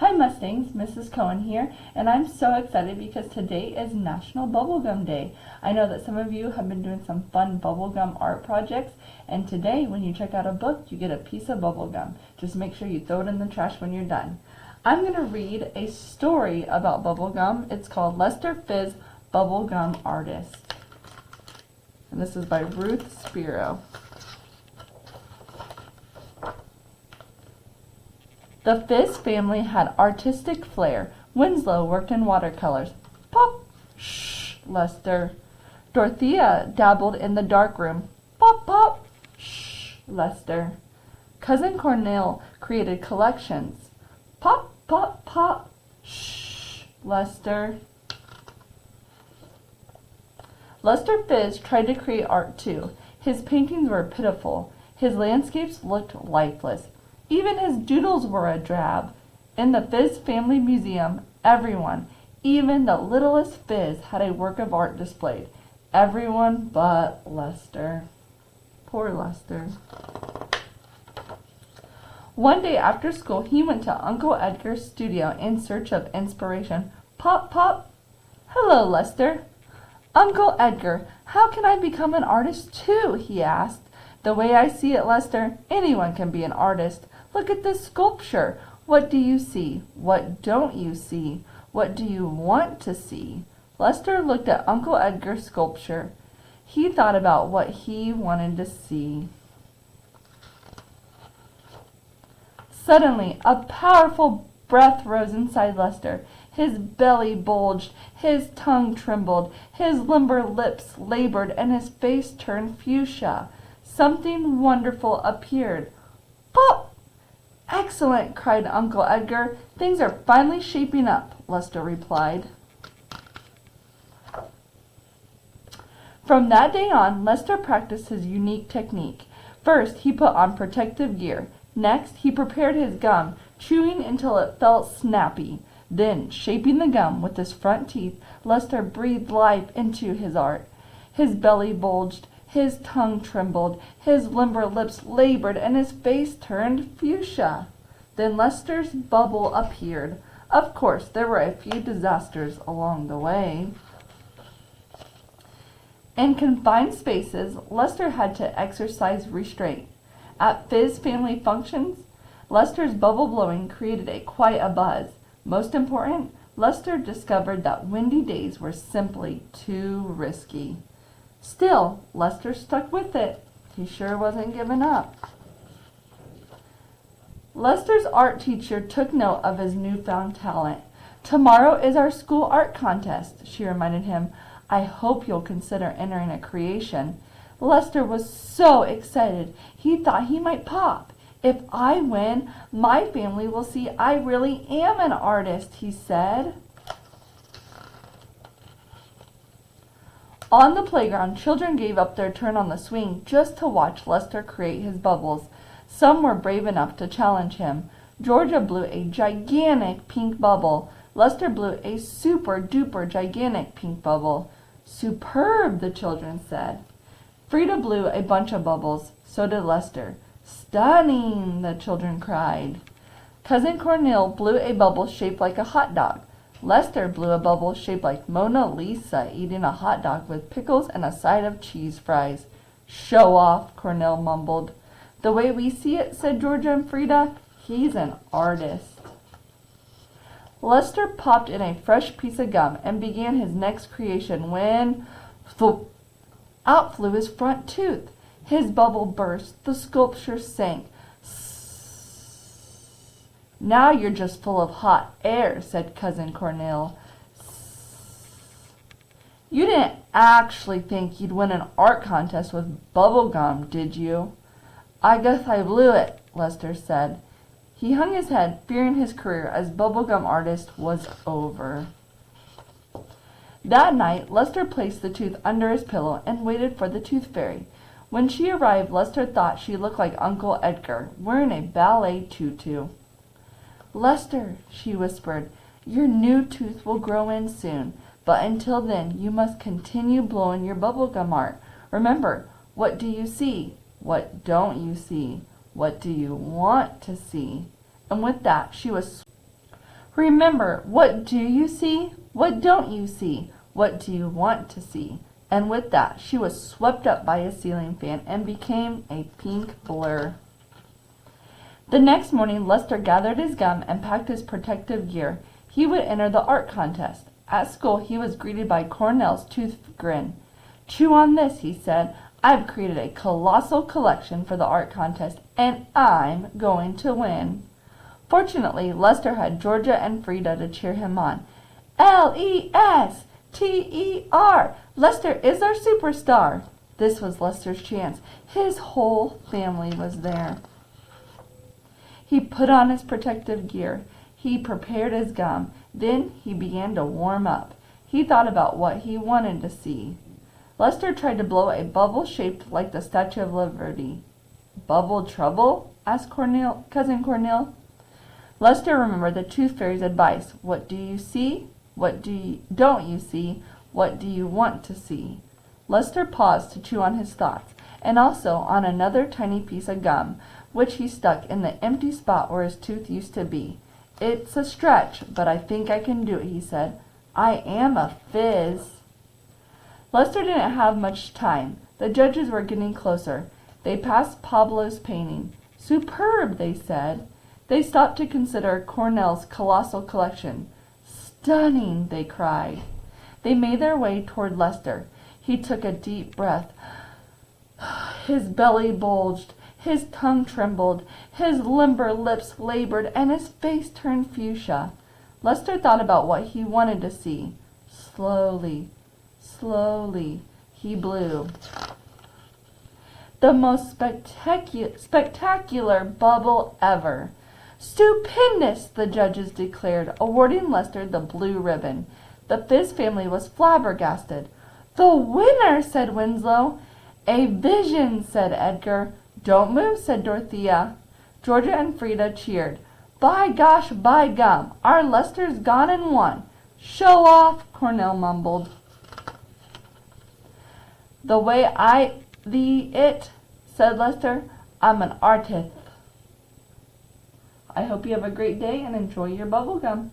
Hi Mustangs, Mrs. Koehn here, and I'm so excited because today is National Bubblegum Day. I know that some of you have been doing some fun bubblegum art projects, and today when you check out a book, you get a piece of bubblegum. Just make sure you throw it in the trash when you're done. I'm going to read a story about bubblegum. It's called Lester Fizz, Bubblegum Artist. And this is by Ruth Spiro. The Fizz family had artistic flair. Winslow worked in watercolors. Pop! Shh, Lester. Dorothea dabbled in the darkroom. Pop, pop! Shh, Lester. Cousin Cornell created collections. Pop, pop, pop! Shh, Lester. Lester Fizz tried to create art too. His paintings were pitiful. His landscapes looked lifeless. Even his doodles were a drab. In the Fizz Family Museum, everyone, even the littlest Fizz, had a work of art displayed. Everyone but Lester. Poor Lester. One day after school, he went to Uncle Edgar's studio in search of inspiration. Pop, pop. Hello, Lester. Uncle Edgar, how can I become an artist too? He asked. The way I see it, Lester, anyone can be an artist. Look at this sculpture. What do you see? What don't you see? What do you want to see? Lester looked at Uncle Edgar's sculpture. He thought about what he wanted to see. Suddenly, a powerful breath rose inside Lester. His belly bulged, his tongue trembled, his limber lips labored, and his face turned fuchsia. Something wonderful appeared. Pop! Excellent, cried Uncle Edgar. Things are finally shaping up, Lester replied. From that day on, Lester practiced his unique technique. First, he put on protective gear. Next, he prepared his gum, chewing until it felt snappy. Then, shaping the gum with his front teeth, Lester breathed life into his art. His belly bulged, his tongue trembled, his limber lips labored, and his face turned fuchsia. Then Lester's bubble appeared. Of course, there were a few disasters along the way. In confined spaces, Lester had to exercise restraint. At Fizz family functions, Lester's bubble blowing created quite a buzz. Most important, Lester discovered that windy days were simply too risky. Still, Lester stuck with it. He sure wasn't giving up. Lester's art teacher took note of his newfound talent. Tomorrow is our school art contest, she reminded him. I hope you'll consider entering a creation. Lester was so excited, he thought he might pop. If I win, my family will see I really am an artist, he said. On the playground, children gave up their turn on the swing just to watch Lester create his bubbles. Some were brave enough to challenge him. Georgia blew a gigantic pink bubble. Lester blew a super-duper gigantic pink bubble. Superb, the children said. Frida blew a bunch of bubbles. So did Lester. Stunning, the children cried. Cousin Cornell blew a bubble shaped like a hot dog. Lester blew a bubble shaped like Mona Lisa eating a hot dog with pickles and a side of cheese fries. Show off, Cornell mumbled. The way we see it, said Georgia and Frida, he's an artist. Lester popped in a fresh piece of gum and began his next creation when, thump, out flew his front tooth. His bubble burst. The sculpture sank. Now you're just full of hot air, said Cousin Cornell. You didn't actually think you'd win an art contest with bubble gum, did you? I guess I blew it, Lester said. He hung his head, fearing his career as bubblegum artist was over. That night, Lester placed the tooth under his pillow and waited for the tooth fairy. When she arrived, Lester thought she looked like Uncle Edgar, wearing a ballet tutu. Lester, she whispered, your new tooth will grow in soon, but until then you must continue blowing your bubblegum art. Remember, what do you see? What don't you see? What do you want to see? And with that, she was Remember, what do you see? What don't you see? What do you want to see? And with that, she was swept up by a ceiling fan and became a pink blur. The next morning, Lester gathered his gum and packed his protective gear. He would enter the art contest. At school, he was greeted by Cornell's tooth grin. "Chew on this," he said. "I've created a colossal collection for the art contest, and I'm going to win." Fortunately, Lester had Georgia and Frida to cheer him on. Lester! Lester is our superstar! This was Lester's chance. His whole family was there. He put on his protective gear. He prepared his gum. Then he began to warm up. He thought about what he wanted to see. Lester tried to blow a bubble shaped like the Statue of Liberty. "Bubble trouble?" asked Cousin Cornell. Lester remembered the Tooth Fairy's advice. What do you see? What don't you see? What do you want to see? Lester paused to chew on his thoughts, and also on another tiny piece of gum, which he stuck in the empty spot where his tooth used to be. "It's a stretch, but I think I can do it," he said. "I am a Fizz." Lester didn't have much time. The judges were getting closer. They passed Pablo's painting. "Superb," they said. They stopped to consider Cornell's colossal collection. "Stunning," they cried. They made their way toward Lester. He took a deep breath. His belly bulged. His tongue trembled. His limber lips labored, and his face turned fuchsia. Lester thought about what he wanted to see. Slowly, slowly, he blew. The most spectacular bubble ever. "Stupendous," the judges declared, awarding Lester the blue ribbon. The Fizz family was flabbergasted. "The winner," said Winslow. "A vision," said Edgar. "Don't move," said Dorothea. Georgia and Frida cheered. "By gosh, by gum, our Lester's gone and won." "Show off," Cornell mumbled. "The way it," said Lester. "I'm an artist." I hope you have a great day and enjoy your bubble gum.